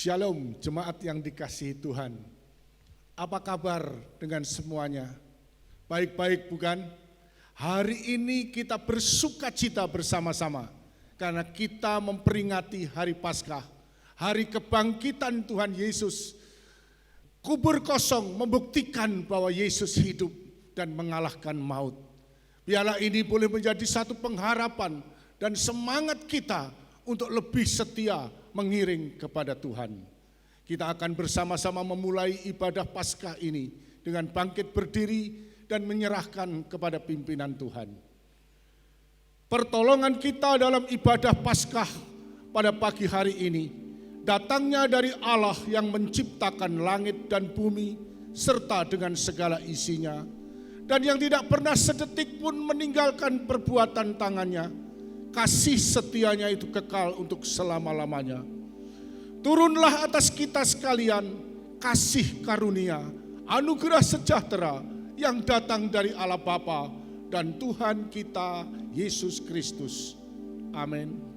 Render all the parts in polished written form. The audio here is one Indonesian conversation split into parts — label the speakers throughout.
Speaker 1: Shalom jemaat yang dikasihi Tuhan. Apa kabar dengan semuanya? Baik-baik bukan? Hari ini kita bersukacita bersama-sama karena kita memperingati hari Paskah, hari kebangkitan Tuhan Yesus. Kubur kosong membuktikan bahwa Yesus hidup dan mengalahkan maut. Biarlah ini boleh menjadi satu pengharapan dan semangat kita untuk lebih setia mengiring kepada Tuhan. Kita akan bersama-sama memulai ibadah Paskah ini dengan bangkit berdiri dan menyerahkan kepada pimpinan Tuhan. Pertolongan kita dalam ibadah Paskah pada pagi hari ini datangnya dari Allah yang menciptakan langit dan bumi serta dengan segala isinya, dan yang tidak pernah sedetik pun meninggalkan perbuatan tangannya. Kasih setianya itu kekal untuk selama-lamanya. Turunlah atas kita sekalian kasih karunia, anugerah sejahtera yang datang dari Allah Bapa dan Tuhan kita Yesus Kristus. Amin.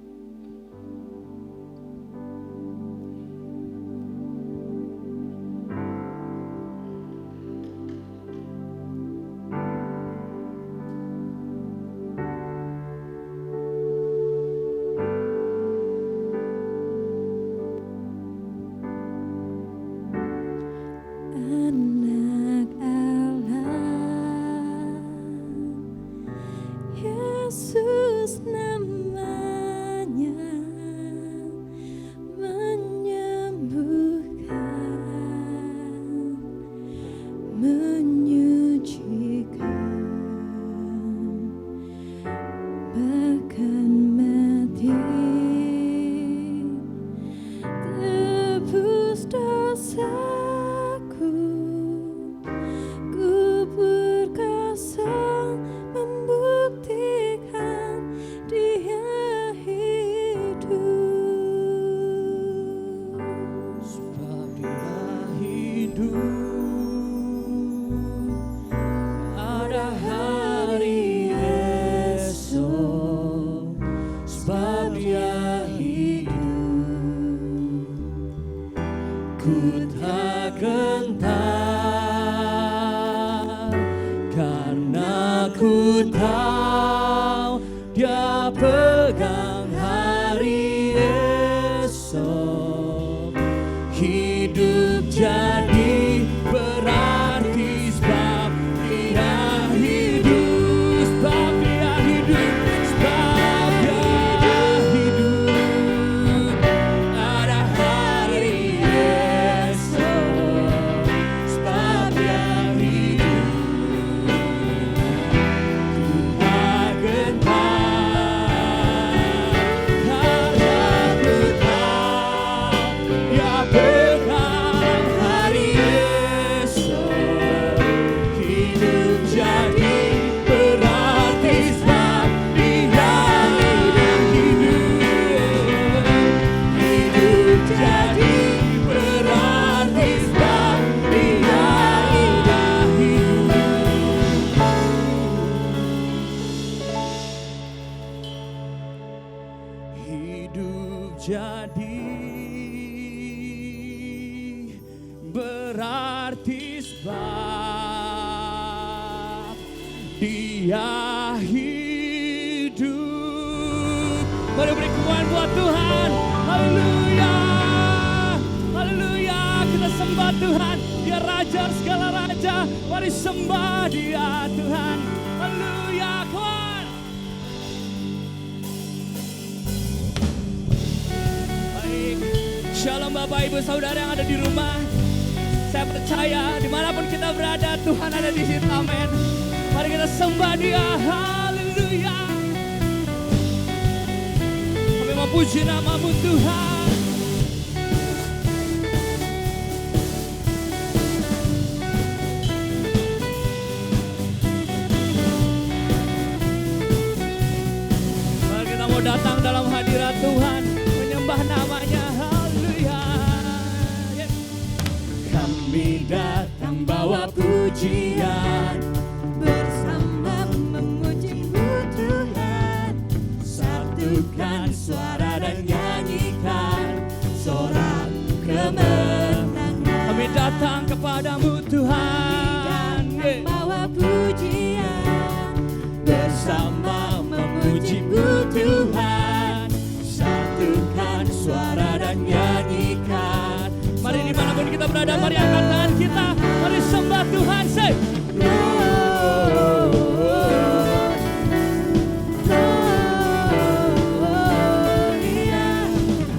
Speaker 2: Shalom Bapak Ibu Saudara yang ada di rumah. Saya percaya dimanapun kita berada, Tuhan ada di situ. Amin. Mari kita sembah Dia. Haleluya. Kami memuji nama-Mu Tuhan. Mari kita mau datang dalam hadirat Tuhan, menyembah nama-Nya.
Speaker 3: Kami datang bawa pujian, bersama memuji-Mu Tuhan. Satukan suara dan nyanyikan sorak
Speaker 2: datang kepadamu Tuhan.
Speaker 3: Bawa pujian bersama memuji-Mu Tuhan. Satukan suara dan nyanyikan.
Speaker 2: Mari dimanapun kita berada, mari angkat tangan kita, mari sembah Tuhan. Say,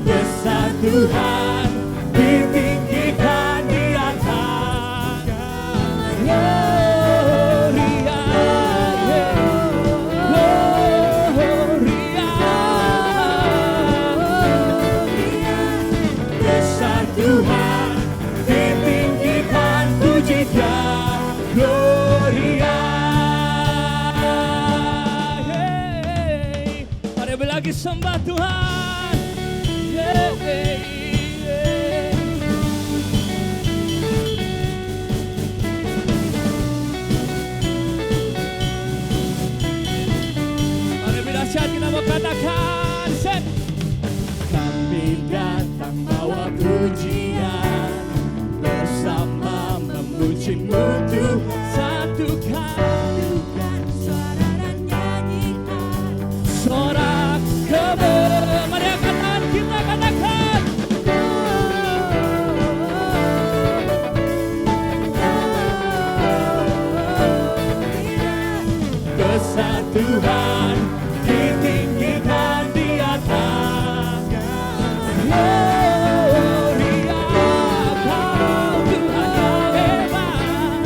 Speaker 3: besar Tuhan, ditinggikan di atas.
Speaker 2: Gloria, Gloria.
Speaker 3: Besar Tuhan, ditinggikan, pujikan, Gloria.
Speaker 2: Hey, mari lebih lagi sembah Tuhan. Hey. Mari lebih dahsyat kita mau katakan, set.
Speaker 3: Kami datang bawa pujian bersama memuji-Mu Tuhan.
Speaker 2: Satukan
Speaker 3: Suara dan nyanyikan.
Speaker 2: sorak keber. Mari angkat tangan kita katakan.
Speaker 3: Besar Tuhan, ditinggikan di atas.
Speaker 2: Gloria, Kau Tuhan yang hebat.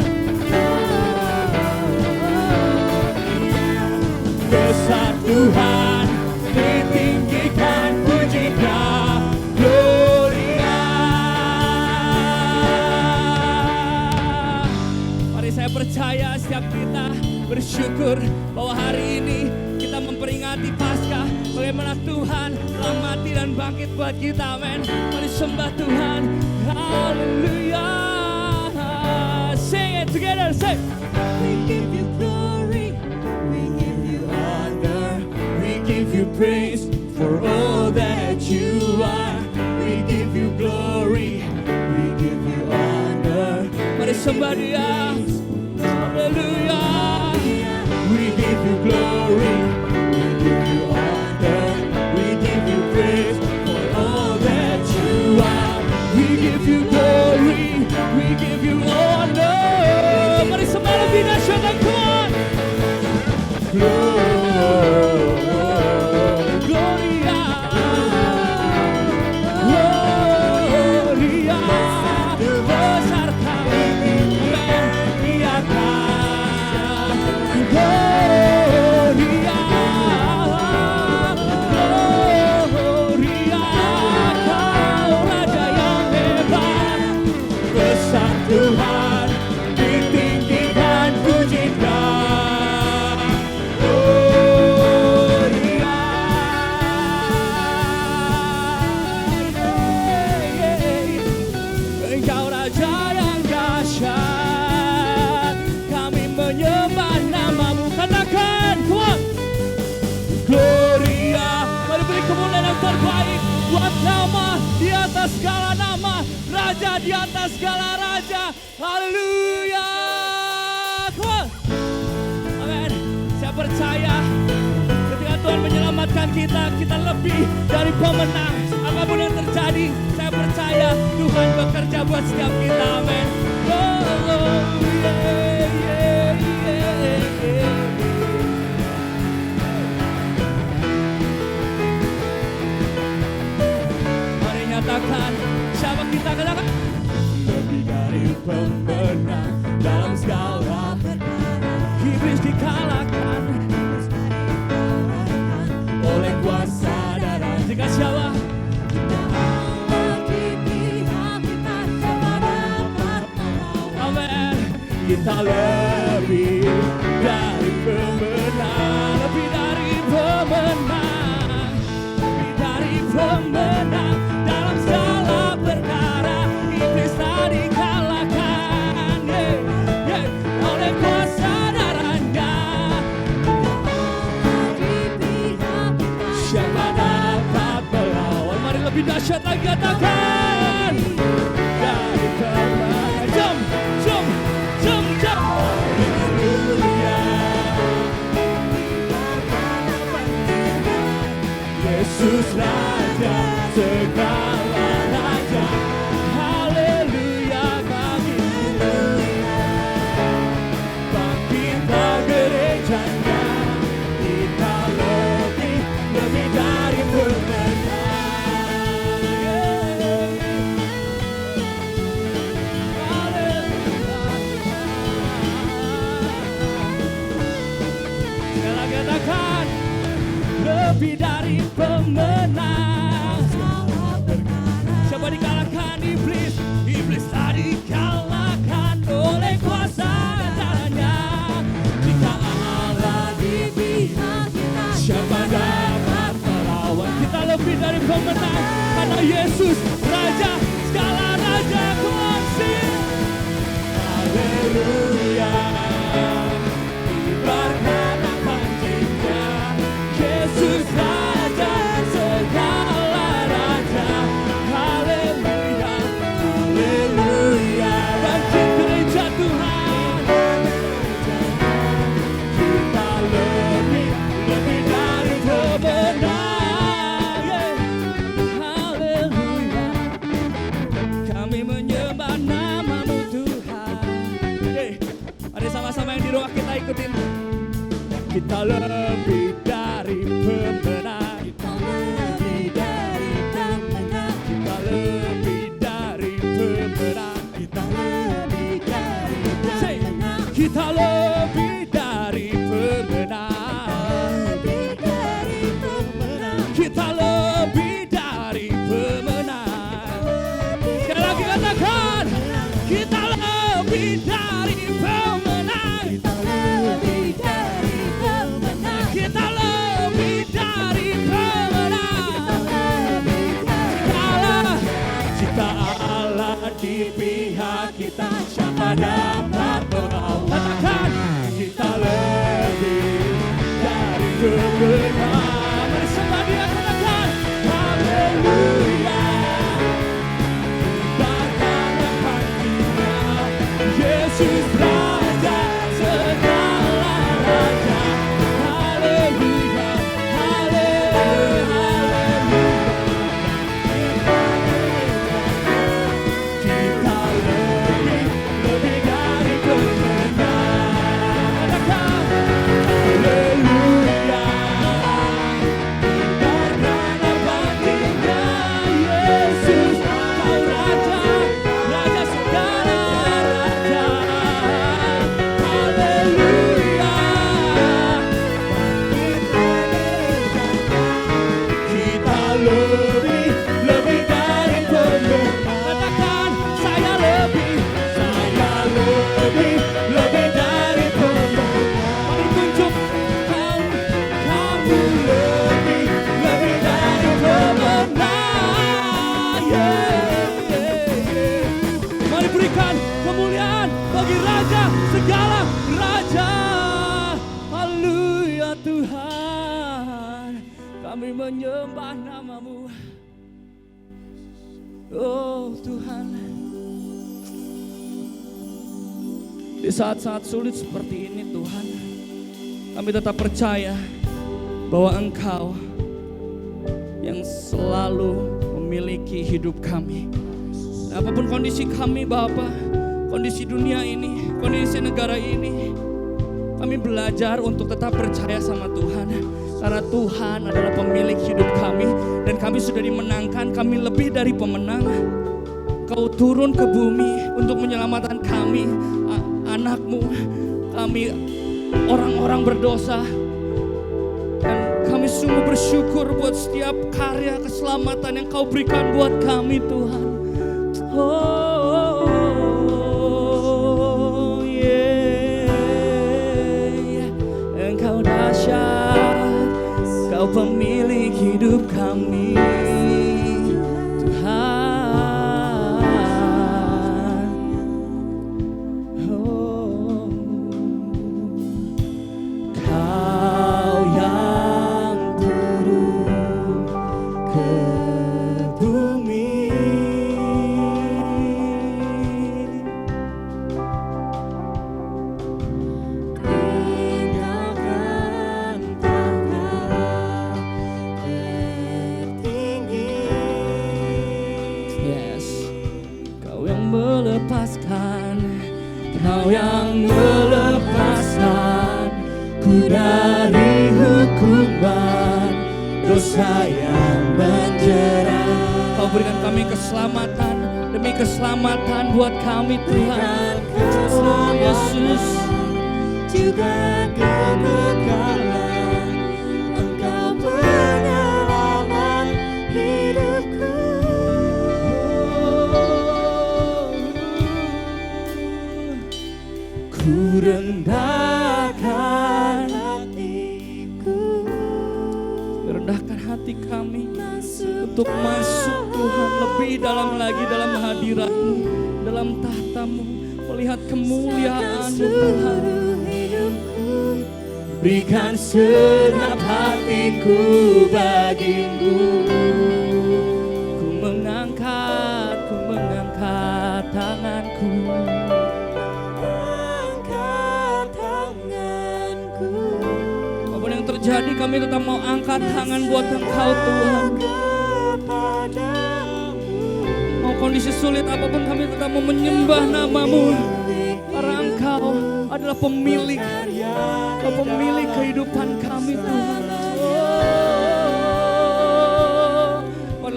Speaker 3: Besar Tuhan, ditinggikan, pujikan, Gloria.
Speaker 2: Mari saya percaya setiap kita bersyukur bahwa hari ini kita memperingati Paskah, bagaimana Tuhan telah mati dan bangkit buat kita, amin. Mari sembah Tuhan, haleluya. Sing it together, say.
Speaker 3: We give you glory, we give you honor, we give you praise for all that you are. We give you glory, we give you honor.
Speaker 2: Mari sembah Dia, haleluya.
Speaker 3: We give you glory, we give you honor, we give you praise for all that you are.
Speaker 2: We give you glory, we give you honor. Mari sembah lebih dahsyat dan kuat. Gloria, Gloria, besar Kau, amin, di atas. Gloria, Gloria, Kau Raja yang hebat.
Speaker 3: Besar Tuhan, ditinggikan, pujikan, Gloria.
Speaker 2: Engkau Raja yang dahsyat, kami menyembah nama-Mu. Katakan, kuat. Gloria, mari beri kemuliaan yang terbaik buat nama di atas segala nama, Raja di atas segala raja. Haleluya. Kuat. Amin. Saya percaya ketika Tuhan menyelamatkan kita, kita lebih dari pemenang. Apapun yang terjadi, saya percaya Tuhan bekerja buat setiap kita. Amin. Oh, yeah, yeah, yeah. Mari nyatakan siapa kita, katakan.
Speaker 3: Lebih dari pemenang dalam segala perkara.
Speaker 2: Iblis dikalahkan
Speaker 3: Oleh kuasa darah
Speaker 2: jika siapa
Speaker 3: Allah di pihak kita, siapa dapat melawan?
Speaker 2: amin.
Speaker 3: Kita lebih dari pemenang,
Speaker 2: Lebih dari pemenang, lebih dari pemenang dalam segala perkara. Iblis tak dikalahkan, yeah, yeah, oleh kuasa darahnya.
Speaker 3: di pihak kita.
Speaker 2: Siapa dapat melawan? Mari lebih dahsyat lagi katakan. Dari pemenang, lebih dari pemenang. Siapa dikalahkan iblis? Iblis tak dikalahkan oleh kuasa darahnya. Jika Allah di pihak kita, siapa dapat melawan? Kita lebih dari pemenang karena Yesus Raja segala raja. Kuasa haleluya. Kibarkan panjangnya Yesus Raja segala raja. Haleluya, haleluya. Bangkit gereja Tuhan. Kita lebih dari pemenang. Haleluya. Kami menyembah nama-Mu Tuhan. Mari sama-sama yang di rumah kita ikutin. Kita lebih dari pemenang. Kita lebih dari pemenang. Kita lebih dari pemenang. Kita lebih dari pemenang. Kita lebih dari pemenang. Lebih dari pemenang. Kita lebih dari pemenang. Sekali lagi katakan, kita lebih dari pemenang. Kita lebih dari pemenang. Kita lebih dari pemenang. Jika Allah di pihak kita, siapa dapat melawan? Katakan, kita lebih dari pemenang. Mari sembah Dia, katakan haleluya. Kibarkan hatinya Yesus Raja segala raja. Haleluya, haleluya, kita lebih dari pemenang. Katakan haleluya. Kibarkan hatinya Yesus, Kau Raja, Raja segala raja. Haleluya. Kita lebih dari pemenang. Katakan, saya lebih dari pemenang. Mari tunjuk kamu lebih dari pemenang. Mari berikan kemuliaan bagi Raja segala raja. Haleluya Tuhan, kami menyembah nama-Mu. Oh Tuhan, di saat-saat sulit seperti ini Tuhan, kami tetap percaya bahwa Engkau yang selalu memiliki hidup kami. Apapun kondisi kami Bapa, kondisi dunia ini, kondisi negara ini, kami belajar untuk tetap percaya sama Tuhan. Karena Tuhan adalah pemilik hidup kami dan kami sudah dimenangkan, kami lebih dari pemenang. Kau turun ke bumi untuk menyelamatkan kami, anak-Mu, kami orang-orang berdosa. Dan kami sungguh bersyukur buat setiap karya keselamatan yang Kau berikan buat kami Tuhan. Oh, yeah. Engkau dahsyat, Kau pemilik hidup kami Tuhan. Oh, Kau yang turun ke bumi, tinggalkan tahta tertinggi. Yes, Kau yang melepaskan, Kau yang melepaskan ku dari hukuman dosa yang menjerat. Kau berikan kami keselamatan demi keselamatan buat kami Tuhan. Oh Yesus, juga kekekalan Engkau beri.
Speaker 3: ku rendahkan hatiku.
Speaker 2: Rendahkan hati kami untuk masuk Tuhan lebih dalam lagi dalam hadirat-Mu, dalam tahta-Mu, melihat kemuliaan Tuhan.
Speaker 3: Berikan segenap hatiku bagimu.
Speaker 2: Ku mengangkat tanganku. Apapun yang terjadi, kami tetap mau angkat tangan buat Engkau Tuhan. Mau kondisi sulit apapun, kami tetap mau menyembah nama-Mu. Karena Engkau adalah pemilik kehidupan kami Tuhan.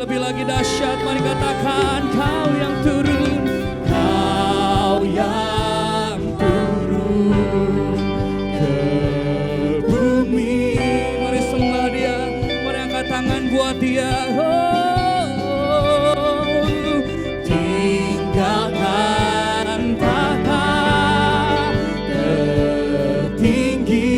Speaker 2: Lebih lagi dahsyat, mari katakan Kau yang turun, Kau yang turun ke bumi. Mari sembah Dia, mari angkat tangan buat Dia. Tinggalkan tahta tertinggi,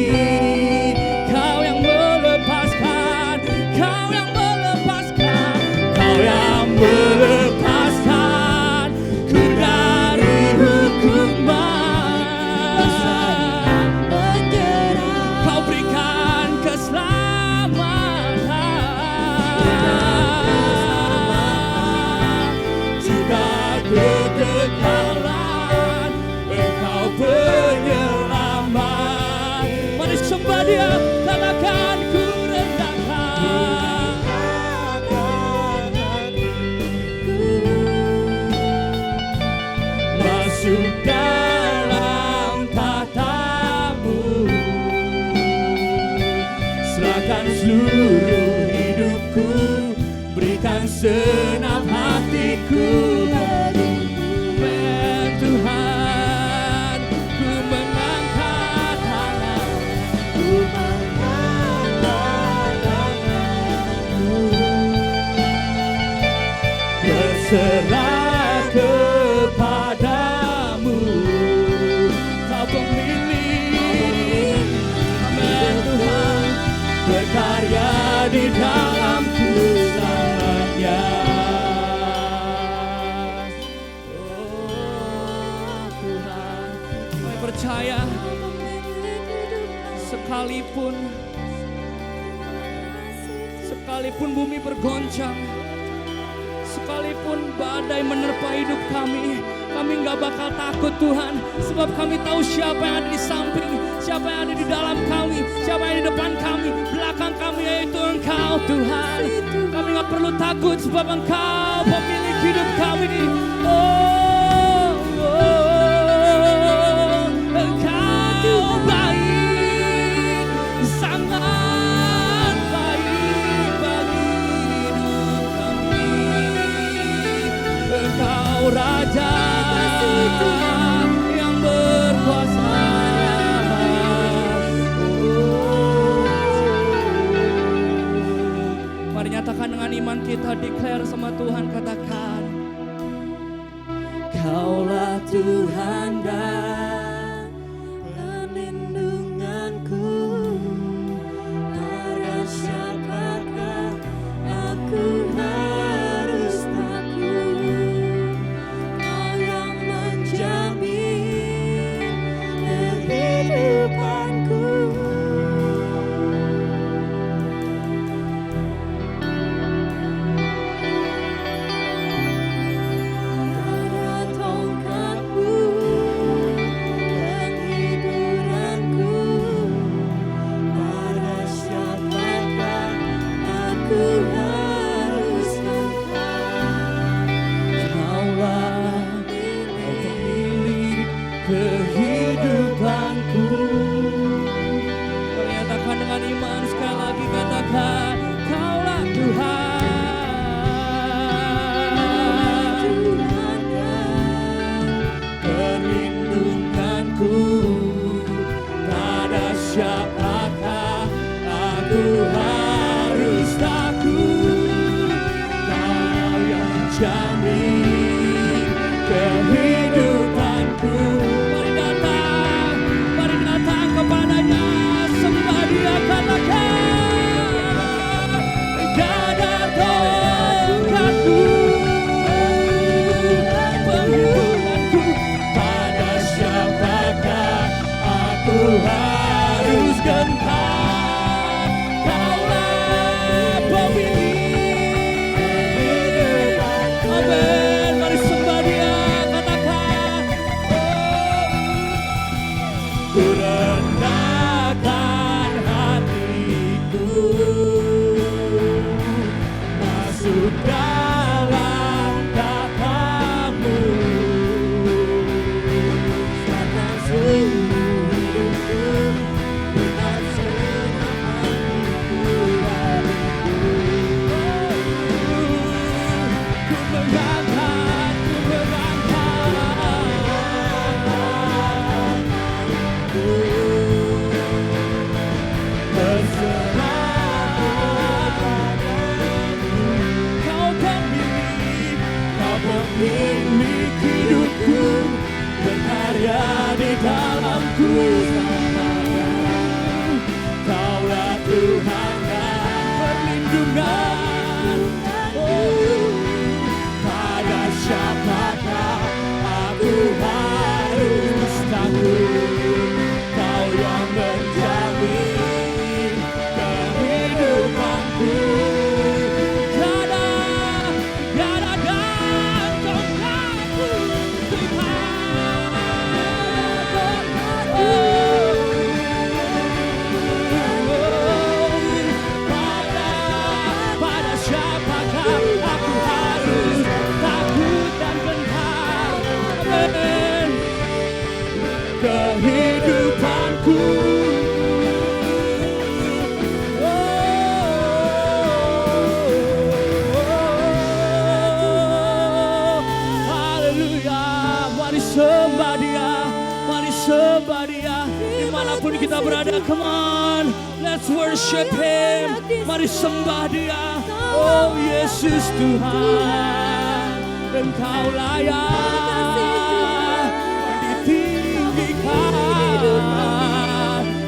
Speaker 2: Kau yang melepaskan, Kau yang melepaskan, Kau yang melepaskan ku dari hukuman. Kau berikan keselamatan, juga kekekalan. Engkau penyelamat. Mari sembah Dia, katakan ku rendahkan. Masuk dalam tahta-Mu, serahkan seluruh hidupku, berikan segenap hatiku bagimu. Tuhan, ku mengangkat tangan, ku mengangkat tanganku, berserah kepadamu. Kau pemilik, amin Tuhan, berkarya di dalamku selamanya. Oh Tuhan, kami percaya sekalipun bumi bergoncang, sekalipun badai menerpa hidup kami nggak bakal takut Tuhan. Sebab kami tahu siapa yang ada di samping, siapa yang ada di dalam kami, siapa yang di depan kami, belakang kami, yaitu Engkau Tuhan. Kami nggak perlu takut sebab Engkau pemilik hidup kami. Engkau baik, sangat baik bagi hidup kami. Engkau Raja yang berkuasa. Mari nyatakan dengan iman kita, declare sama Tuhan, katakan Kaulah Tuhan dan perlindunganku. Pada siapakah aku harus takut? Kau yang menjamin kehidupanku. Kehidupanku. Nyatakan dengan iman sekali lagi, katakan Kaulah Tuhan, perlindunganku. Pada siapakah aku harus takut? Kau yang jamin kehidupanku. Mari harus gentar, Kaulah pemilik. Amin. Mari sembah Dia, katakan, ku rendahkan hatiku, masuk dalam katamu, serahkan seluruh hidupku, dengan segenap hatiku bagimu. Ku mengangkat, berserah padamu. Kau pemilik hidupku, berkarya di dalamku. Kaulah Tuhan dan perlindungan. Pada siapakah aku harus takut? Kau yang menjamin kehidupanku. Tiada gantung aku, Tuhan. Pada siapakah aku harus takut dan gentar? Amin. Kehidupanku. Haleluya. Mari sembah Dia, mari sembah Dia. Dimanapun kita berada, come on, let's worship Him. Mari sembah Dia. Oh Yesus Tuhan, Engkau layak ditinggikan.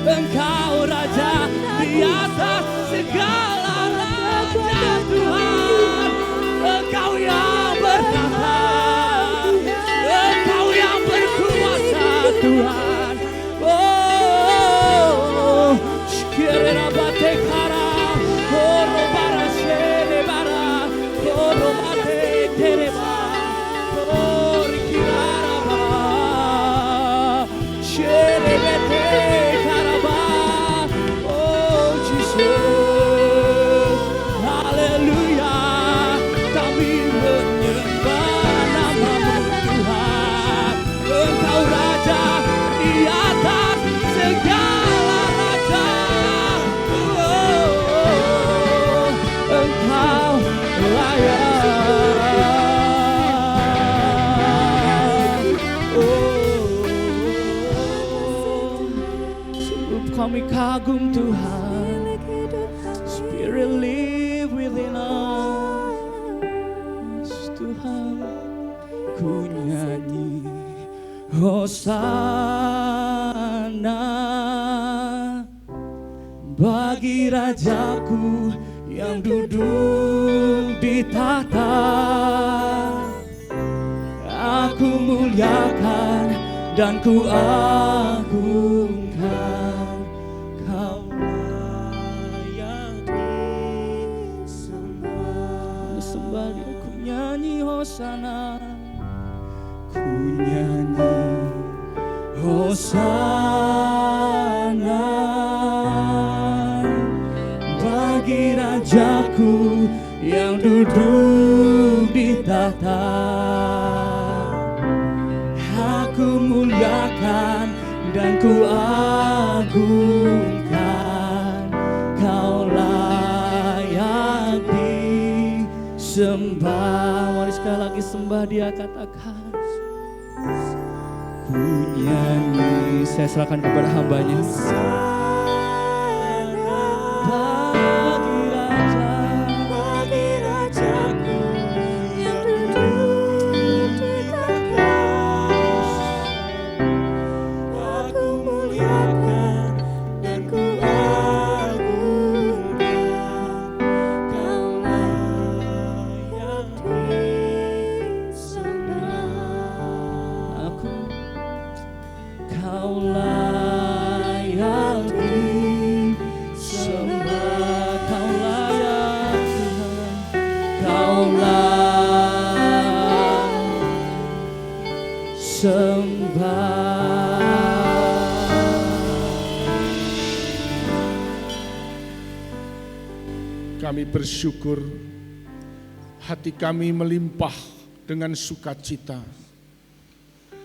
Speaker 2: Engkau Raja di atas segala raja, Tuhan. Engkau yang berkata, Engkau yang berkuasa, Tuhan. Oh, Shkirera batekara, koro bara shere bara, koro bate tereba, kori kirara ba, shere bete karaba. Oh Jesus, haleluya, kami menyembah nama-Mu Tuhan. Engkau Raja di atas segala raja. Oh, Engkau layak. Oh, sungguh kami kagum Tuhan. Spirit live within us, Tuhan. Ku nyanyi Hosana bagi Rajaku yang duduk di tahta. Aku muliakan dan ku agungkan. Kau layak disembah. Sembah Dia, ku nyanyi Hosana. Ku nyanyi Hosana bagi Rajaku yang duduk di tahta. Aku muliakan dan ku agungkan. Kau layak disembah. Mari sekali lagi sembah Dia, katakan. Ku nyanyi, saya serahkan kepada hamba-Nya. Bagi Rajaku yang duduk di tahta. Aku muliakan dan ku agungkan. Kau layak disembah. Kau layak
Speaker 1: Kami bersyukur, hati kami melimpah dengan sukacita.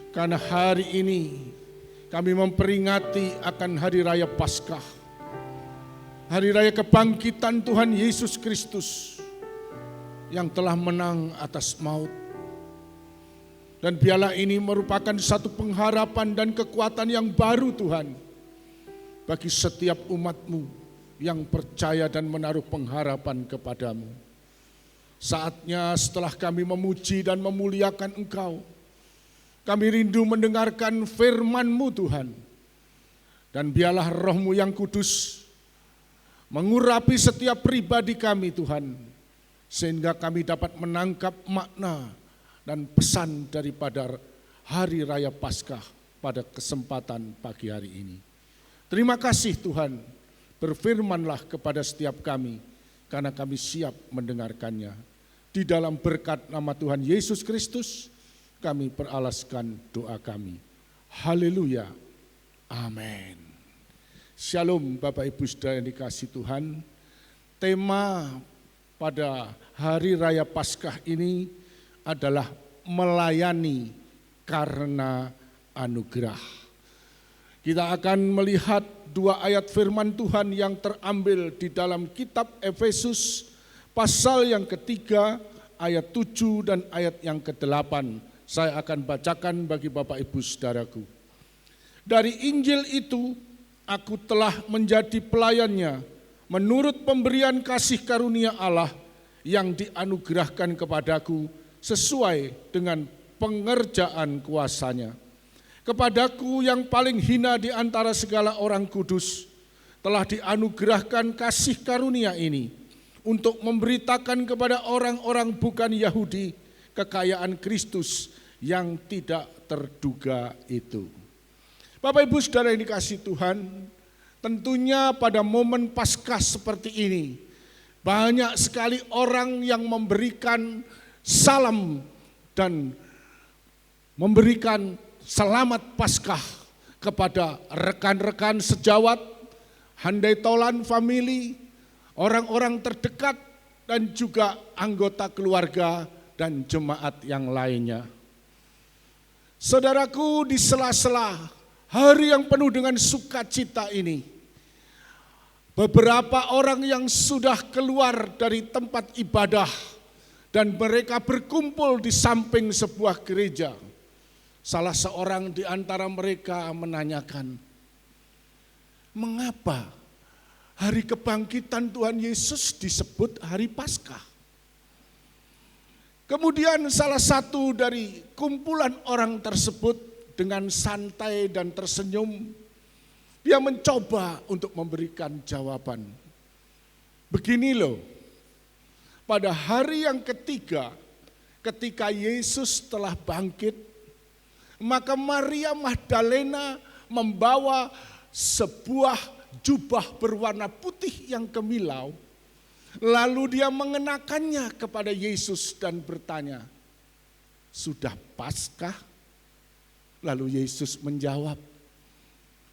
Speaker 1: Karena hari ini kami memperingati akan Hari Raya Paskah. Hari Raya Kebangkitan Tuhan Yesus Kristus yang telah menang atas maut. Dan biarlah ini merupakan satu pengharapan dan kekuatan yang baru Tuhan, bagi setiap umat-Mu yang percaya dan menaruh pengharapan kepadamu. Saatnya setelah kami memuji dan memuliakan Engkau, kami rindu mendengarkan firman-Mu Tuhan. Dan biarlah Roh-Mu yang kudus mengurapi setiap pribadi kami Tuhan, sehingga kami dapat menangkap makna dan pesan daripada Hari Raya Paskah pada kesempatan pagi hari ini. Terima kasih Tuhan, berfirmanlah kepada setiap kami, karena kami siap mendengarkannya. Di dalam berkat nama Tuhan Yesus Kristus, kami peralaskan doa kami. Haleluya. Amin. Shalom Bapak Ibu Saudara yang dikasihi Tuhan. Tema pada Hari Raya Paskah ini adalah melayani karena anugerah. Kita akan melihat dua ayat firman Tuhan yang terambil di dalam kitab Efesus pasal yang ketiga ayat 7 dan ayat yang ke-8. Saya akan bacakan bagi Bapak Ibu Saudaraku. Dari Injil itu aku telah menjadi pelayannya menurut pemberian kasih karunia Allah yang dianugerahkan kepadaku sesuai dengan pengerjaan kuasa-Nya. Kepadaku yang paling hina di antara segala orang kudus telah dianugerahkan kasih karunia ini untuk memberitakan kepada orang-orang bukan Yahudi kekayaan Kristus yang tidak terduga itu. Bapak Ibu Saudara yang dikasihi Tuhan, tentunya pada momen Paskah seperti ini banyak sekali orang yang memberikan salam dan memberikan selamat Paskah kepada rekan-rekan sejawat, handai tolan famili, orang-orang terdekat, dan juga anggota keluarga dan jemaat yang lainnya. Saudaraku, di sela-sela hari yang penuh dengan sukacita ini, beberapa orang yang sudah keluar dari tempat ibadah dan mereka berkumpul di samping sebuah gereja. Salah seorang di antara mereka menanyakan, mengapa hari kebangkitan Tuhan Yesus disebut hari Paskah? Kemudian salah satu dari kumpulan orang tersebut dengan santai dan tersenyum, dia mencoba untuk memberikan jawaban. Begini loh, pada hari yang ketiga ketika Yesus telah bangkit, maka Maria Magdalena membawa sebuah jubah berwarna putih yang kemilau. Lalu dia mengenakannya kepada Yesus dan bertanya, sudah Paskah? Lalu Yesus menjawab,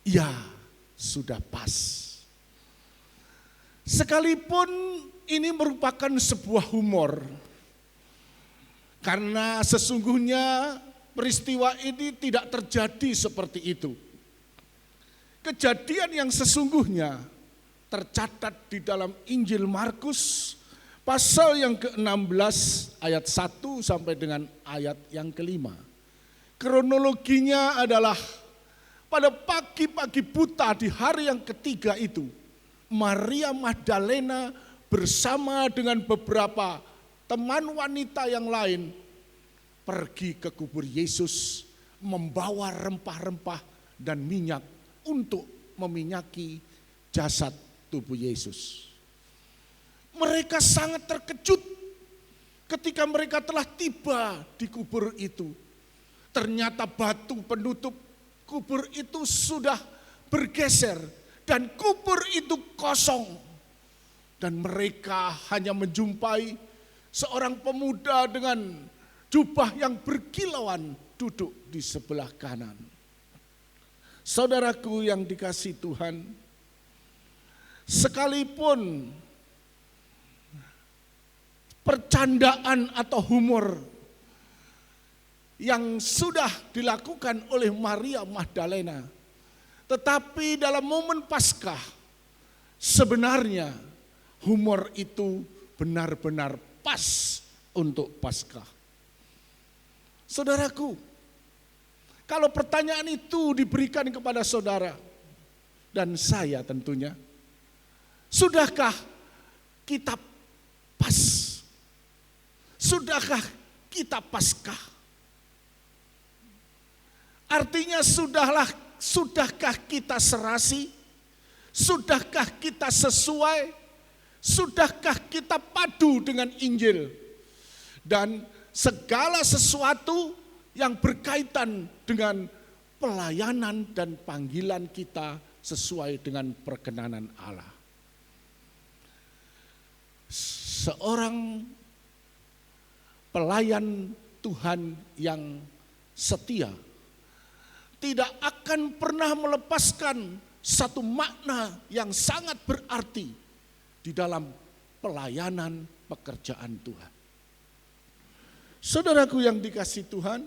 Speaker 1: ya sudah pas. Sekalipun ini merupakan sebuah humor, karena sesungguhnya peristiwa ini tidak terjadi seperti itu. Kejadian yang sesungguhnya tercatat di dalam Injil Markus pasal yang ke-16 ayat 1 sampai dengan ayat yang ke-5. Kronologinya adalah pada pagi-pagi buta di hari yang ketiga itu, Maria Magdalena bersama dengan beberapa teman wanita yang lain pergi ke kubur Yesus membawa rempah-rempah dan minyak untuk meminyaki jasad tubuh Yesus. Mereka sangat terkejut ketika mereka telah tiba di kubur itu. Ternyata batu penutup kubur itu sudah bergeser dan kubur itu kosong. Dan mereka hanya menjumpai seorang pemuda dengan jubah yang berkilauan duduk di sebelah kanan. Saudaraku yang dikasihi Tuhan, sekalipun percandaan atau humor yang sudah dilakukan oleh Maria Magdalena. Tetapi dalam momen Paskah, sebenarnya humor itu benar-benar pas untuk Paskah. Saudaraku, kalau pertanyaan itu diberikan kepada saudara dan saya tentunya, sudahkah kita pas? Sudahkah kita Paskah? Artinya sudahkah kita serasi? Sudahkah kita sesuai? Sudahkah kita padu dengan Injil? Dan segala sesuatu yang berkaitan dengan pelayanan dan panggilan kita sesuai dengan perkenanan Allah. Seorang pelayan Tuhan yang setia tidak akan pernah melepaskan satu makna yang sangat berarti di dalam pelayanan pekerjaan Tuhan. Saudaraku yang dikasihi Tuhan,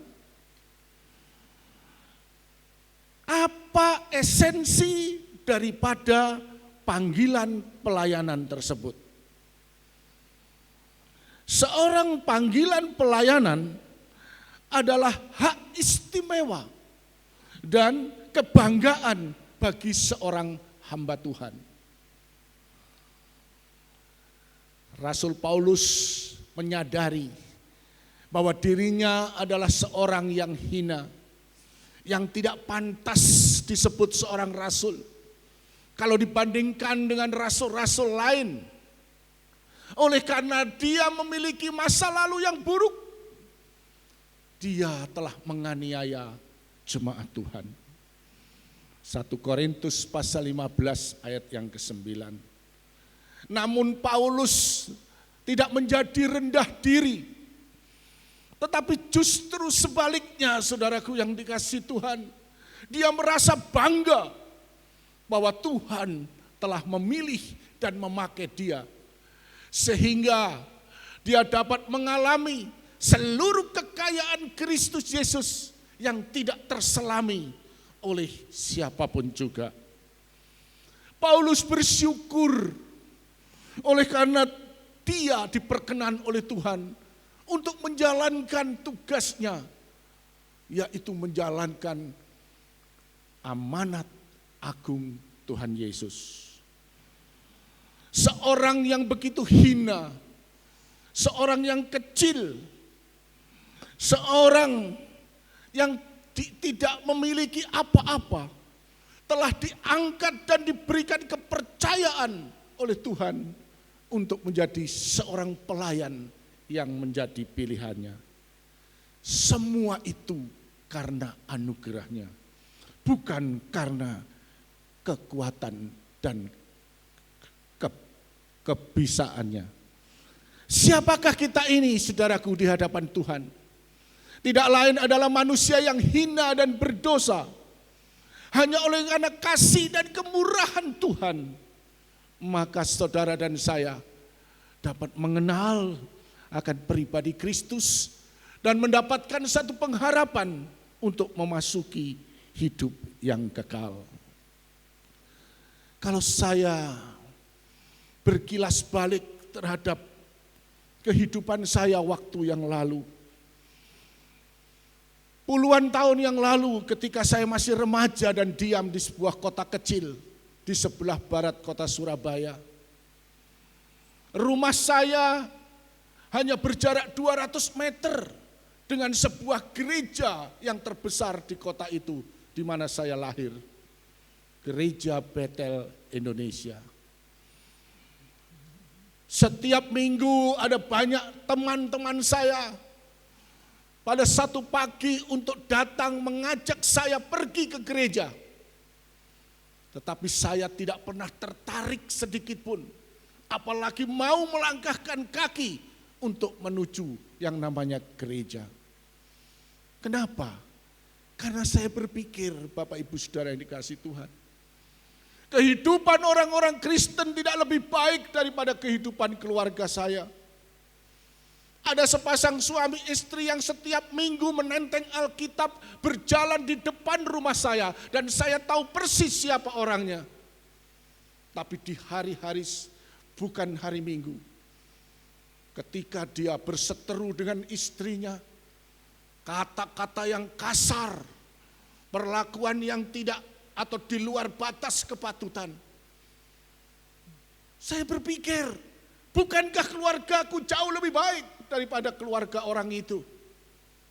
Speaker 1: apa esensi daripada panggilan pelayanan tersebut? Seorang panggilan pelayanan adalah hak istimewa dan kebanggaan bagi seorang hamba Tuhan. Rasul Paulus menyadari bahwa dirinya adalah seorang yang hina, yang tidak pantas disebut seorang rasul kalau dibandingkan dengan rasul-rasul lain. Oleh karena dia memiliki masa lalu yang buruk, dia telah menganiaya jemaat Tuhan. 1 Korintus pasal 15 ayat yang ke-9. Namun Paulus tidak menjadi rendah diri, tetapi justru sebaliknya, saudaraku yang dikasihi Tuhan, dia merasa bangga bahwa Tuhan telah memilih dan memakai dia, sehingga dia dapat mengalami seluruh kekayaan Kristus Yesus yang tidak terselami oleh siapapun juga. Paulus bersyukur oleh karena dia diperkenan oleh Tuhan untuk menjalankan tugasnya, yaitu menjalankan amanat agung Tuhan Yesus. Seorang yang begitu hina, seorang yang kecil, seorang yang tidak memiliki apa-apa, telah diangkat dan diberikan kepercayaan oleh Tuhan untuk menjadi seorang pelayan yang menjadi pilihannya. Semua itu karena anugerahnya, bukan karena kekuatan dan kebisaannya. Siapakah kita ini, saudaraku, di hadapan Tuhan? Tidak lain adalah manusia yang hina dan berdosa. Hanya oleh karena kasih dan kemurahan Tuhan, maka saudara dan saya dapat mengenal akan pribadi Kristus dan mendapatkan satu pengharapan untuk memasuki hidup yang kekal. Kalau saya berkilas balik terhadap kehidupan saya waktu yang lalu, puluhan tahun yang lalu ketika saya masih remaja dan diam di sebuah kota kecil di sebelah barat kota Surabaya. Rumah saya hanya berjarak 200 meter dengan sebuah gereja yang terbesar di kota itu di mana saya lahir. Gereja Betel Indonesia. Setiap minggu ada banyak teman-teman saya pada satu pagi untuk datang mengajak saya pergi ke gereja. Tetapi saya tidak pernah tertarik sedikit pun, apalagi mau melangkahkan kaki untuk menuju yang namanya gereja. Kenapa? Karena saya berpikir, Bapak Ibu Saudara yang dikasihi Tuhan, kehidupan orang-orang Kristen tidak lebih baik daripada kehidupan keluarga saya. Ada sepasang suami istri yang setiap minggu menenteng Alkitab, berjalan di depan rumah saya, dan saya tahu persis siapa orangnya. Tapi di hari-hari bukan hari Minggu, ketika dia berseteru dengan istrinya, kata-kata yang kasar, perlakuan yang tidak atau di luar batas kepatutan. Saya berpikir, bukankah keluargaku jauh lebih baik daripada keluarga orang itu?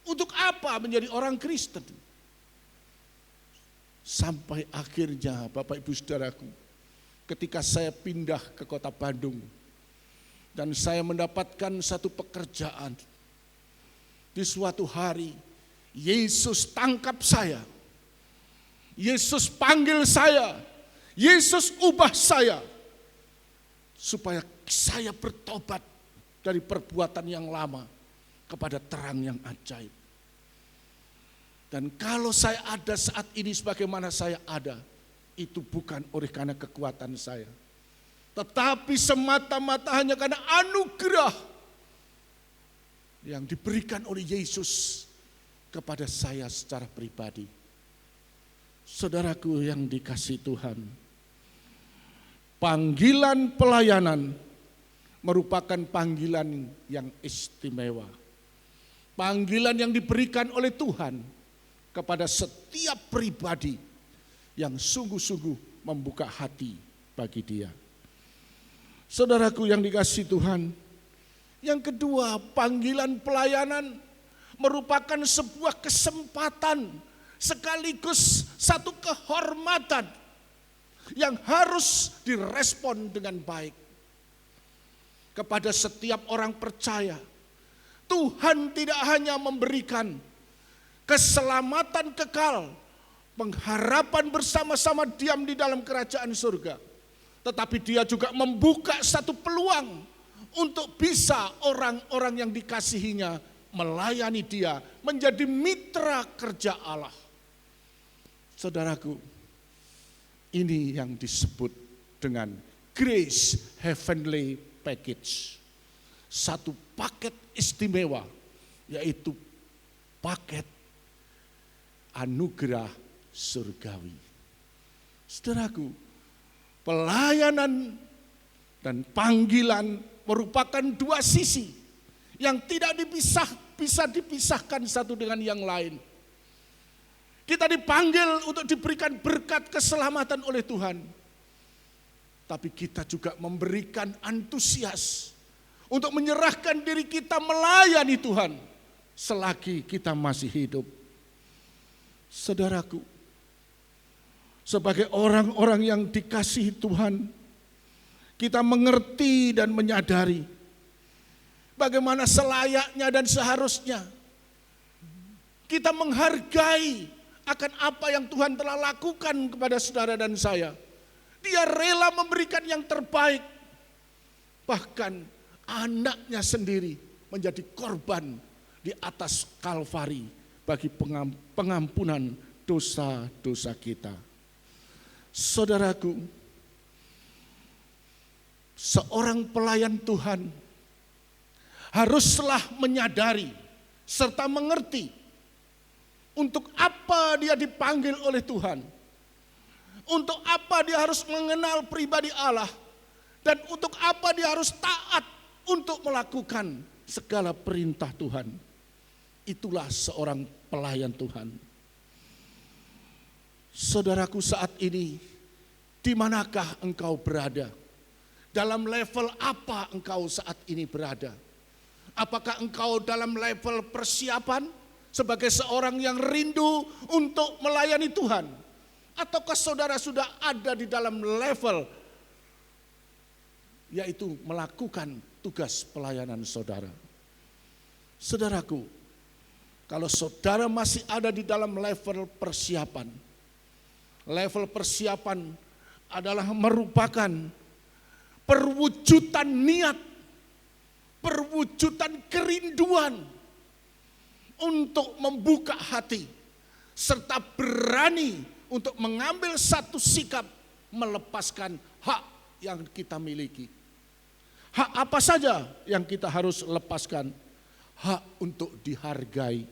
Speaker 1: Untuk apa menjadi orang Kristen? Sampai akhirnya Bapak Ibu Saudaraku, ketika saya pindah ke kota Bandung dan saya mendapatkan satu pekerjaan, di suatu hari Yesus tangkap saya, Yesus panggil saya, Yesus ubah saya supaya saya bertobat dari perbuatan yang lama kepada terang yang ajaib. Dan kalau saya ada saat ini sebagaimana saya ada, itu bukan oleh karena kekuatan saya, tetapi semata-mata hanya karena anugerah yang diberikan oleh Yesus kepada saya secara pribadi. Saudaraku yang dikasihi Tuhan, panggilan pelayanan merupakan panggilan yang istimewa. Panggilan yang diberikan oleh Tuhan kepada setiap pribadi yang sungguh-sungguh membuka hati bagi Dia. Saudaraku yang dikasihi Tuhan, yang kedua, panggilan pelayanan merupakan sebuah kesempatan sekaligus satu kehormatan yang harus direspon dengan baik. Kepada setiap orang percaya, Tuhan tidak hanya memberikan keselamatan kekal, pengharapan bersama-sama diam di dalam kerajaan surga, tetapi Dia juga membuka satu peluang untuk bisa orang-orang yang dikasihinya melayani Dia, menjadi mitra kerja Allah. Saudaraku, ini yang disebut dengan Grace Heavenly Package. Satu paket istimewa, yaitu paket anugerah surgawi. Saudaraku, pelayanan dan panggilan merupakan dua sisi yang tidak bisa dipisahkan satu dengan yang lain. Kita dipanggil untuk diberikan berkat keselamatan oleh Tuhan, tapi kita juga memberikan antusias untuk menyerahkan diri kita melayani Tuhan selagi kita masih hidup. Saudaraku, sebagai orang-orang yang dikasihi Tuhan, kita mengerti dan menyadari bagaimana selayaknya dan seharusnya kita menghargai akan apa yang Tuhan telah lakukan kepada saudara dan saya. Dia rela memberikan yang terbaik, bahkan anaknya sendiri menjadi korban di atas Kalvari bagi pengampunan dosa-dosa kita. Saudaraku, seorang pelayan Tuhan haruslah menyadari serta mengerti untuk apa dia dipanggil oleh Tuhan, untuk apa dia harus mengenal pribadi Allah, dan untuk apa dia harus taat untuk melakukan segala perintah Tuhan. Itulah seorang pelayan Tuhan. Saudaraku, saat ini di manakah engkau berada? Dalam level apa engkau saat ini berada? Apakah engkau dalam level persiapan sebagai seorang yang rindu untuk melayani Tuhan? Ataukah saudara sudah ada di dalam level yaitu melakukan tugas pelayanan saudara? Saudaraku, kalau saudara masih ada di dalam level persiapan adalah merupakan perwujudan niat, perwujudan kerinduan untuk membuka hati serta berani untuk mengambil satu sikap melepaskan hak yang kita miliki. Hak apa saja yang kita harus lepaskan? hak untuk dihargai,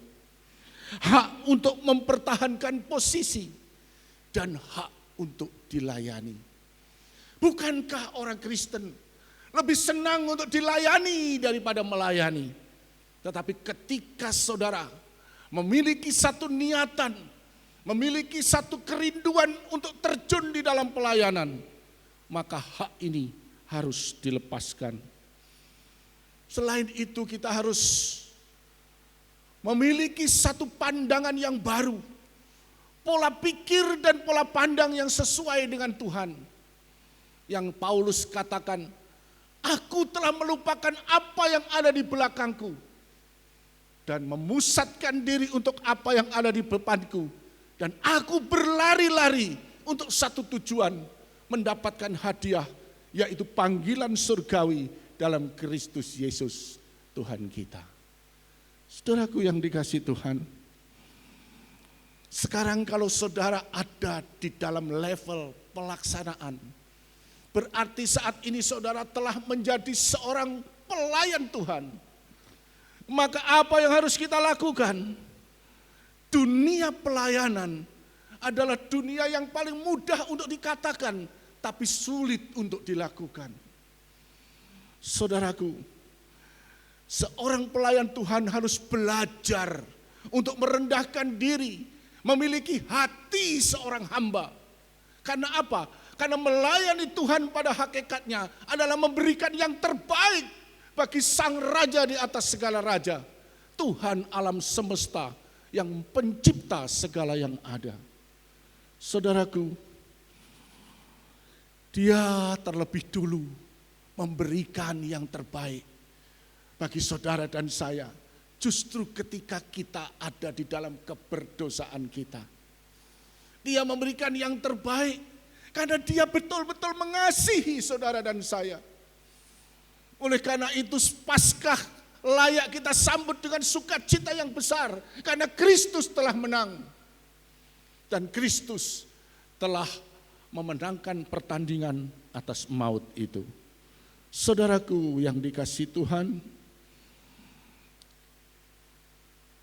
Speaker 1: hak untuk mempertahankan posisi, dan hak untuk dilayani. Bukankah orang Kristen lebih senang untuk dilayani daripada melayani? Tetapi ketika saudara memiliki satu niatan, memiliki satu kerinduan untuk terjun di dalam pelayanan, maka hak ini harus dilepaskan. Selain itu kita harus memiliki satu pandangan yang baru, pola pikir dan pola pandang yang sesuai dengan Tuhan. Yang Paulus katakan, aku telah melupakan apa yang ada di belakangku dan memusatkan diri untuk apa yang ada di depanku. Dan aku berlari-lari untuk satu tujuan, mendapatkan hadiah, yaitu panggilan surgawi dalam Kristus Yesus Tuhan kita. Saudaraku yang dikasihi Tuhan, sekarang kalau saudara ada di dalam level pelaksanaan, berarti saat ini saudara telah menjadi seorang pelayan Tuhan. Maka apa yang harus kita lakukan? Dunia pelayanan adalah dunia yang paling mudah untuk dikatakan, tapi sulit untuk dilakukan. Saudaraku, seorang pelayan Tuhan harus belajar untuk merendahkan diri, memiliki hati seorang hamba. Karena apa? Karena melayani Tuhan pada hakikatnya adalah memberikan yang terbaik bagi Sang Raja di atas segala raja, Tuhan alam semesta yang pencipta segala yang ada. Saudaraku, Dia terlebih dulu memberikan yang terbaik bagi saudara dan saya, justru ketika kita ada di dalam keberdosaan kita. Dia memberikan yang terbaik karena Dia betul-betul mengasihi saudara dan saya. Oleh karena itu Paskah layak kita sambut dengan sukacita yang besar, karena Kristus telah menang. Dan Kristus telah memenangkan pertandingan atas maut itu. Saudaraku yang dikasihi Tuhan,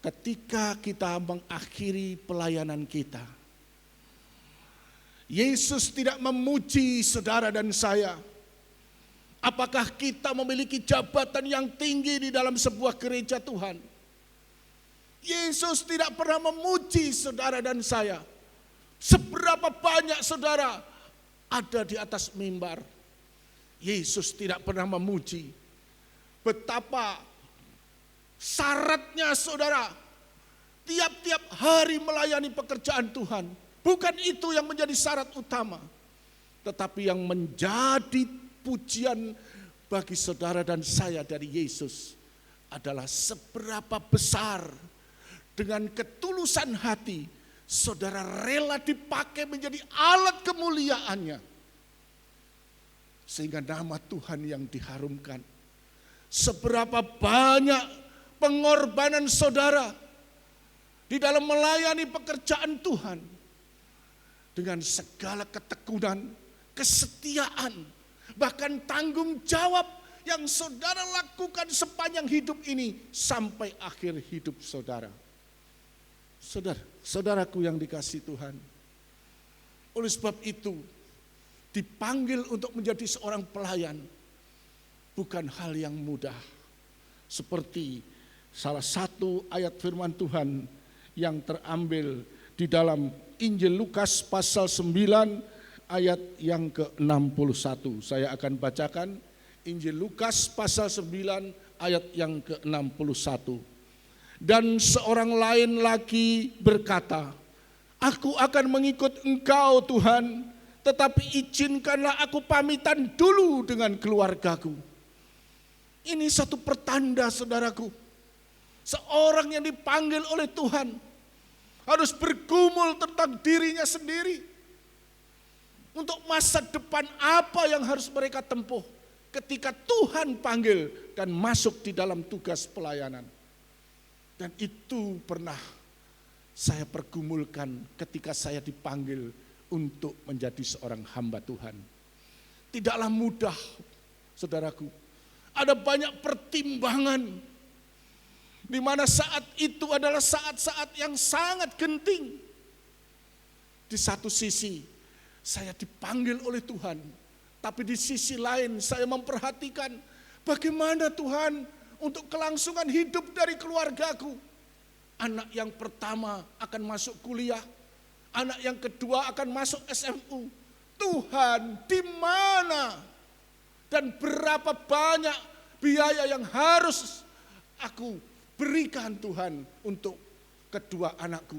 Speaker 1: ketika kita mengakhiri pelayanan kita, Yesus tidak memuji saudara dan saya. Apakah kita memiliki jabatan yang tinggi di dalam sebuah gereja Tuhan? Yesus tidak pernah memuji saudara dan saya. Seberapa banyak saudara ada di atas mimbar, Yesus tidak pernah memuji. Betapa syaratnya saudara tiap-tiap hari melayani pekerjaan Tuhan. Bukan itu yang menjadi syarat utama, tetapi yang menjadi pujian bagi saudara dan saya dari Yesus adalah seberapa besar dengan ketulusan hati saudara rela dipakai menjadi alat kemuliaannya, sehingga nama Tuhan yang diharumkan. Seberapa banyak pengorbanan saudara di dalam melayani pekerjaan Tuhan, dengan segala ketekunan, kesetiaan, bahkan tanggung jawab yang saudara lakukan sepanjang hidup ini sampai akhir hidup saudara. Saudaraku yang dikasihi Tuhan, oleh sebab itu dipanggil untuk menjadi seorang pelayan bukan hal yang mudah. Seperti salah satu ayat firman Tuhan yang terambil di dalam Injil Lukas pasal 9 ayat yang ke-61. Saya akan bacakan Injil Lukas pasal 9 ayat yang ke-61. Dan seorang lain lagi berkata, aku akan mengikut Engkau Tuhan, tetapi izinkanlah aku pamitan dulu dengan keluargaku. Ini satu pertanda saudaraku. Seorang yang dipanggil oleh Tuhan harus bergumul tentang dirinya sendiri. Untuk masa depan apa yang harus mereka tempuh ketika Tuhan panggil dan masuk di dalam tugas pelayanan. Dan itu pernah saya pergumulkan ketika saya dipanggil untuk menjadi seorang hamba Tuhan. Tidaklah mudah, saudaraku. Ada banyak pertimbangan. Di mana saat itu adalah saat-saat yang sangat genting. Di satu sisi saya dipanggil oleh Tuhan, tapi di sisi lain saya memperhatikan bagaimana Tuhan untuk kelangsungan hidup dari keluargaku. Anak yang pertama akan masuk kuliah, anak yang kedua akan masuk SMU. Tuhan, di mana dan berapa banyak biaya yang harus aku berikan Tuhan untuk kedua anakku.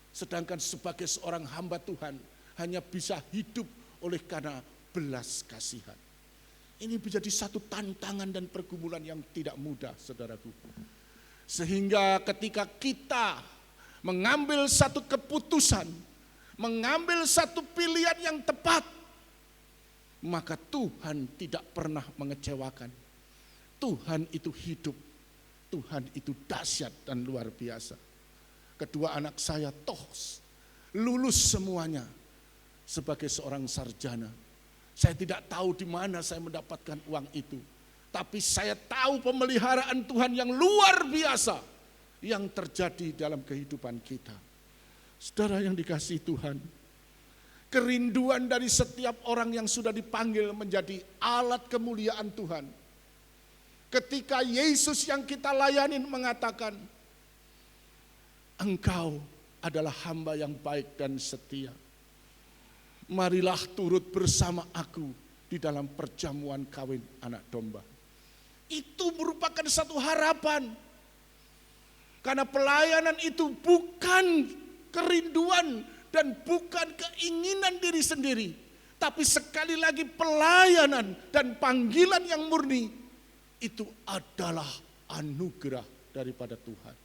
Speaker 1: Sedangkan sebagai seorang hamba Tuhan hanya bisa hidup oleh karena belas kasihan. Ini menjadi satu tantangan dan pergumulan yang tidak mudah, saudaraku. Sehingga ketika kita mengambil satu keputusan, mengambil satu pilihan yang tepat, maka Tuhan tidak pernah mengecewakan. Tuhan itu hidup, Tuhan itu dahsyat dan luar biasa. Kedua anak saya lulus semuanya sebagai seorang sarjana. Saya tidak tahu di mana saya mendapatkan uang itu. Tapi saya tahu pemeliharaan Tuhan yang luar biasa yang terjadi dalam kehidupan kita. Saudara yang dikasihi Tuhan, kerinduan dari setiap orang yang sudah dipanggil menjadi alat kemuliaan Tuhan. Ketika Yesus yang kita layanin mengatakan, engkau adalah hamba yang baik dan setia. Marilah turut bersama aku di dalam perjamuan kawin anak domba. Itu merupakan satu harapan. Karena pelayanan itu bukan kerinduan dan bukan keinginan diri sendiri. Tapi sekali lagi pelayanan dan panggilan yang murni itu adalah anugerah daripada Tuhan.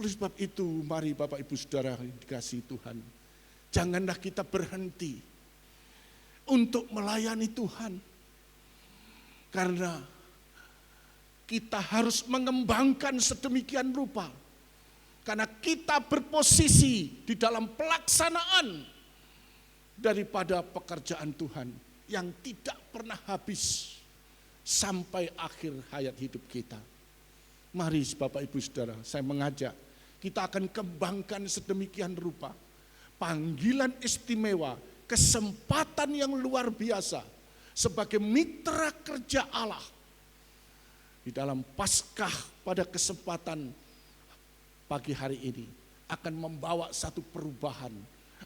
Speaker 1: Oleh sebab itu mari Bapak Ibu Saudara yang dikasihi Tuhan, janganlah kita berhenti untuk melayani Tuhan. Karena kita harus mengembangkan sedemikian rupa. Karena kita berposisi di dalam pelaksanaan daripada pekerjaan Tuhan yang tidak pernah habis sampai akhir hayat hidup kita. Mari Bapak Ibu Saudara, saya mengajak kita akan kembangkan sedemikian rupa panggilan istimewa, kesempatan yang luar biasa sebagai mitra kerja Allah di dalam Paskah pada kesempatan pagi hari ini akan membawa satu perubahan,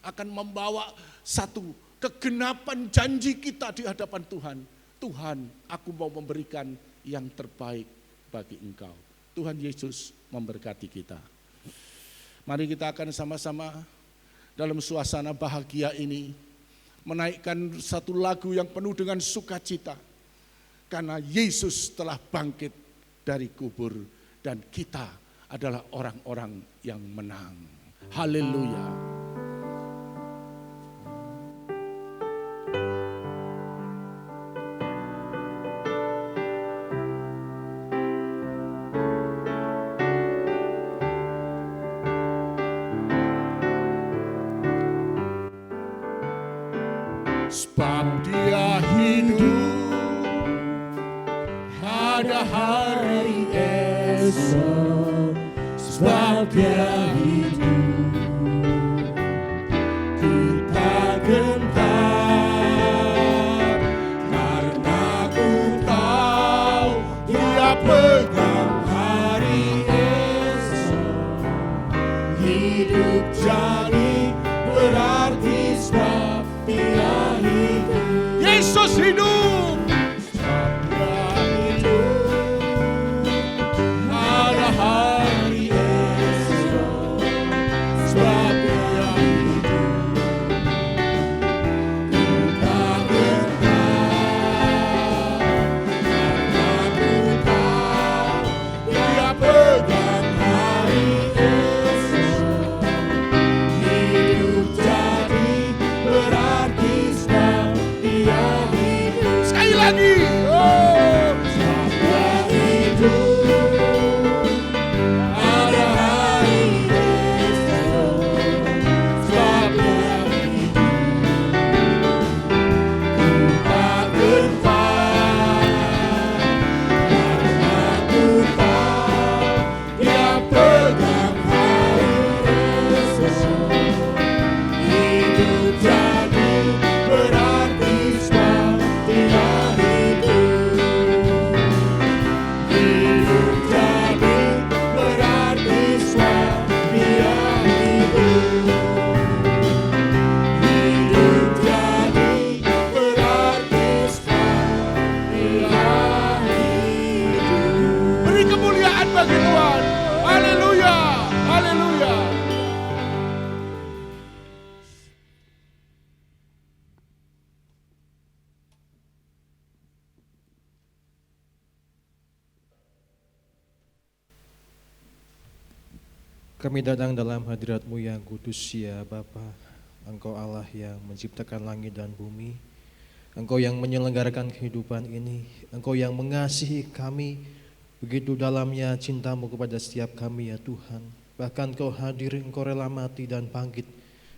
Speaker 1: akan membawa satu kegenapan janji kita di hadapan Tuhan. Tuhan, aku mau memberikan yang terbaik bagi engkau. Tuhan Yesus memberkati kita. Mari kita akan sama-sama dalam suasana bahagia ini menaikkan satu lagu yang penuh dengan sukacita. Karena Yesus telah bangkit dari kubur dan kita adalah orang-orang yang menang. Haleluya. Sebab Dia hidup, ada hari esok. Sebab Dia hidup, kita gentar. Karena ku tahu Dia pegang hari esok. Hidup jadi berarti sebab Dia hidup. Yesus hidup.
Speaker 4: Kami datang dalam hadirat-Mu yang kudus ya Bapa. Engkau Allah yang menciptakan langit dan bumi. Engkau yang menyelenggarakan kehidupan ini. Engkau yang mengasihi kami. Begitu dalamnya cinta-Mu kepada setiap kami ya Tuhan. Bahkan Engkau hadir, Engkau rela mati dan bangkit.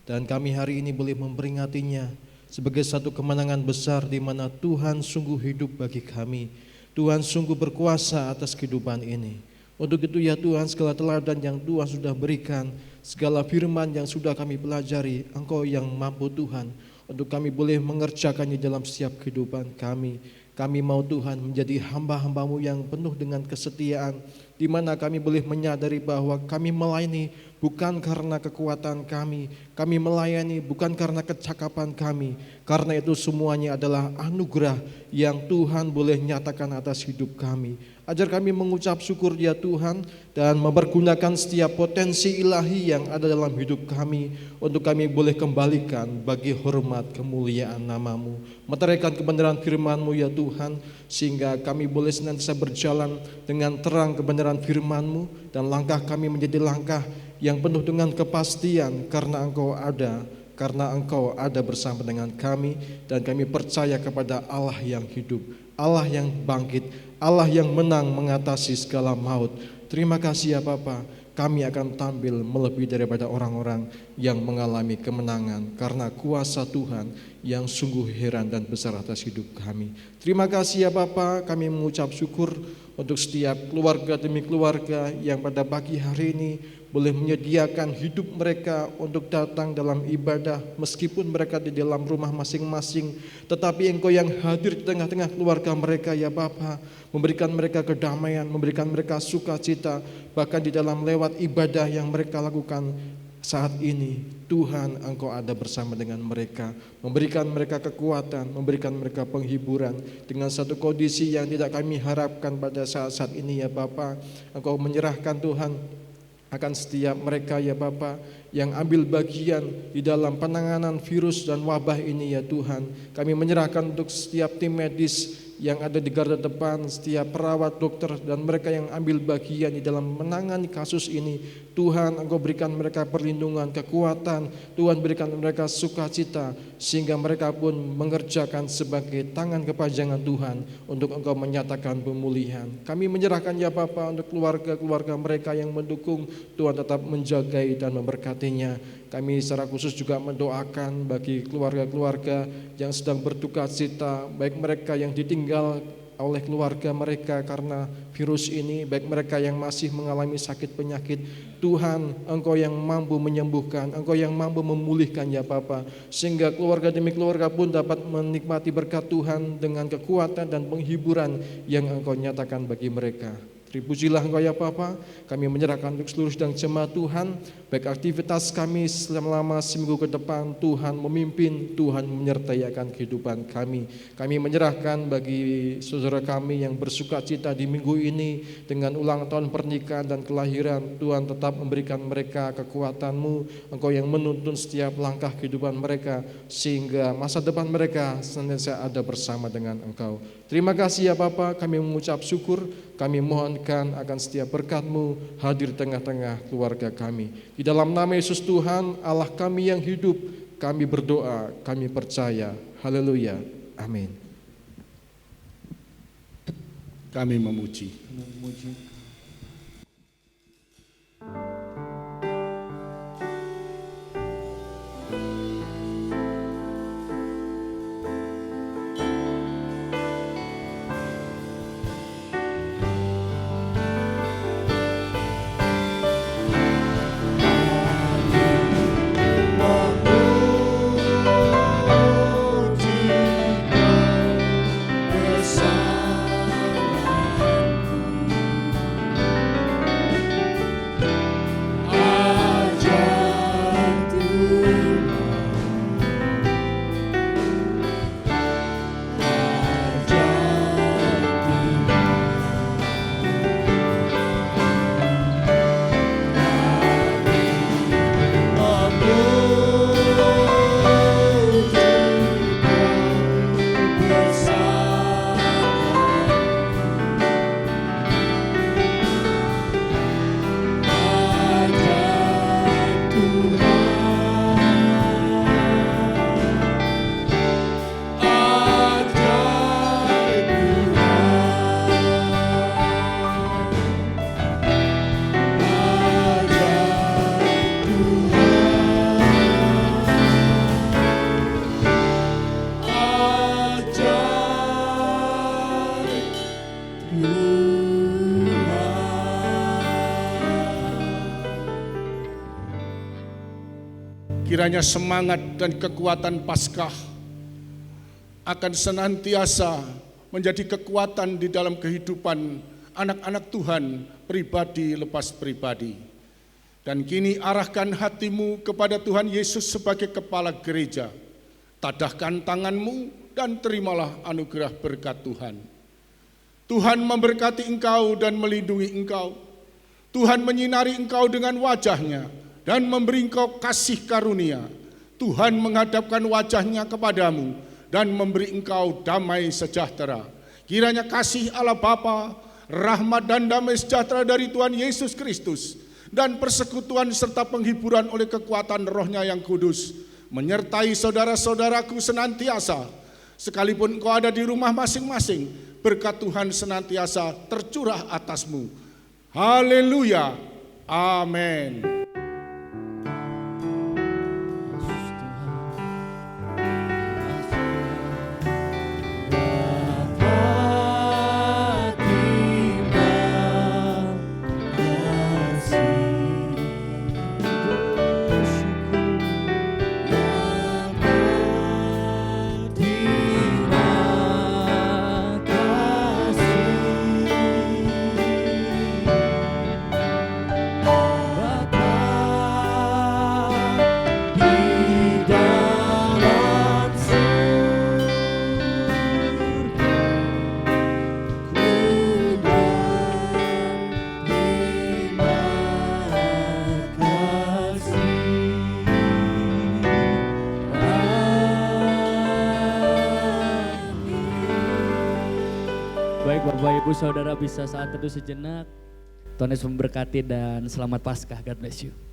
Speaker 4: Dan kami hari ini boleh memperingatinya sebagai satu kemenangan besar di mana Tuhan sungguh hidup bagi kami. Tuhan sungguh berkuasa atas kehidupan ini. Untuk itu ya Tuhan, segala teladan yang Tuhan sudah berikan, segala firman yang sudah kami pelajari, Engkau yang mampu Tuhan, untuk kami boleh mengerjakannya dalam setiap kehidupan kami. Kami mau Tuhan menjadi hamba-hamba-Mu yang penuh dengan kesetiaan, di mana kami boleh menyadari bahwa kami melayani bukan karena kekuatan kami melayani bukan karena kecakapan kami, karena itu semuanya adalah anugerah yang Tuhan boleh nyatakan atas hidup kami. Ajar kami mengucap syukur ya Tuhan dan mempergunakan setiap potensi ilahi yang ada dalam hidup kami untuk kami boleh kembalikan bagi hormat kemuliaan nama-Mu. Meteraikan kebenaran firman-Mu ya Tuhan, sehingga kami boleh senantiasa berjalan dengan terang kebenaran firman-Mu, dan langkah kami menjadi langkah yang penuh dengan kepastian karena Engkau ada bersama dengan kami, dan kami percaya kepada Allah yang hidup, Allah yang bangkit, Allah yang menang mengatasi segala maut. Terima kasih ya Bapa, kami akan tampil melebihi daripada orang-orang yang mengalami kemenangan karena kuasa Tuhan yang sungguh heran dan besar atas hidup kami. Terima kasih ya Bapa, kami mengucap syukur untuk setiap keluarga demi keluarga yang pada pagi hari ini boleh menyediakan hidup mereka untuk datang dalam ibadah, meskipun mereka di dalam rumah masing-masing, tetapi Engkau yang hadir di tengah-tengah keluarga mereka ya Bapa, memberikan mereka kedamaian, memberikan mereka sukacita, bahkan di dalam lewat ibadah yang mereka lakukan saat ini. Tuhan, Engkau ada bersama dengan mereka, memberikan mereka kekuatan, memberikan mereka penghiburan dengan satu kondisi yang tidak kami harapkan pada saat-saat ini ya Bapa. Engkau menyerahkan Tuhan akan setiap mereka ya Bapa yang ambil bagian di dalam penanganan virus dan wabah ini ya Tuhan. Kami menyerahkan untuk setiap tim medis yang ada di garda depan, setiap perawat, dokter, dan mereka yang ambil bagian di dalam menangani kasus ini. Tuhan, Engkau berikan mereka perlindungan, kekuatan, Tuhan berikan mereka sukacita, sehingga mereka pun mengerjakan sebagai tangan kepanjangan Tuhan untuk Engkau menyatakan pemulihan. Kami menyerahkan ya Bapa untuk keluarga-keluarga mereka yang mendukung, Tuhan tetap menjagai dan memberkatinya. Kami secara khusus juga mendoakan bagi keluarga-keluarga yang sedang berduka cita, baik mereka yang ditinggal oleh keluarga mereka karena virus ini, baik mereka yang masih mengalami sakit penyakit. Tuhan, Engkau yang mampu menyembuhkan, Engkau yang mampu memulihkan ya Bapa, sehingga keluarga demi keluarga pun dapat menikmati berkat Tuhan dengan kekuatan dan penghiburan yang Engkau nyatakan bagi mereka. Terpujilah Engkau ya Bapa, kami menyerahkan untuk seluruh sedang jemaat Tuhan, baik aktivitas kami selama seminggu ke depan, Tuhan memimpin, Tuhan menyertai akan kehidupan kami. Kami menyerahkan bagi saudara kami yang bersuka cita di minggu ini dengan ulang tahun pernikahan dan kelahiran, Tuhan tetap memberikan mereka kekuatan-Mu, Engkau yang menuntun setiap langkah kehidupan mereka, sehingga masa depan mereka senantiasa ada bersama dengan Engkau. Terima kasih ya Bapa, kami mengucap syukur, kami mohonkan akan setiap berkat-Mu hadir tengah-tengah keluarga kami. Di dalam nama Yesus Tuhan, Allah kami yang hidup, kami berdoa, kami percaya. Haleluya. Amin.
Speaker 1: Kami memuji.
Speaker 3: Bersamaku
Speaker 1: Kiranya semangat dan kekuatan Paskah akan senantiasa menjadi kekuatan di dalam kehidupan anak-anak Tuhan pribadi lepas pribadi. Dan kini arahkan hatimu kepada Tuhan Yesus sebagai kepala gereja. Tadahkan tanganmu dan terimalah anugerah berkat Tuhan. Tuhan memberkati engkau dan melindungi engkau. Tuhan menyinari engkau dengan wajah-Nya dan memberi engkau kasih karunia. Tuhan menghadapkan wajah-Nya kepadamu dan memberi engkau damai sejahtera. Kiranya kasih Allah Bapa, rahmat dan damai sejahtera dari Tuhan Yesus Kristus, dan persekutuan serta penghiburan oleh kekuatan Roh-Nya yang kudus menyertai saudara-saudaraku senantiasa. Sekalipun engkau ada di rumah masing-masing, berkat Tuhan senantiasa tercurah atasmu. Haleluya. Amin.
Speaker 2: Baik Bapak Ibu Saudara bisa saat teduh sejenak. Tuhan Yesus memberkati dan selamat Paskah. God bless you.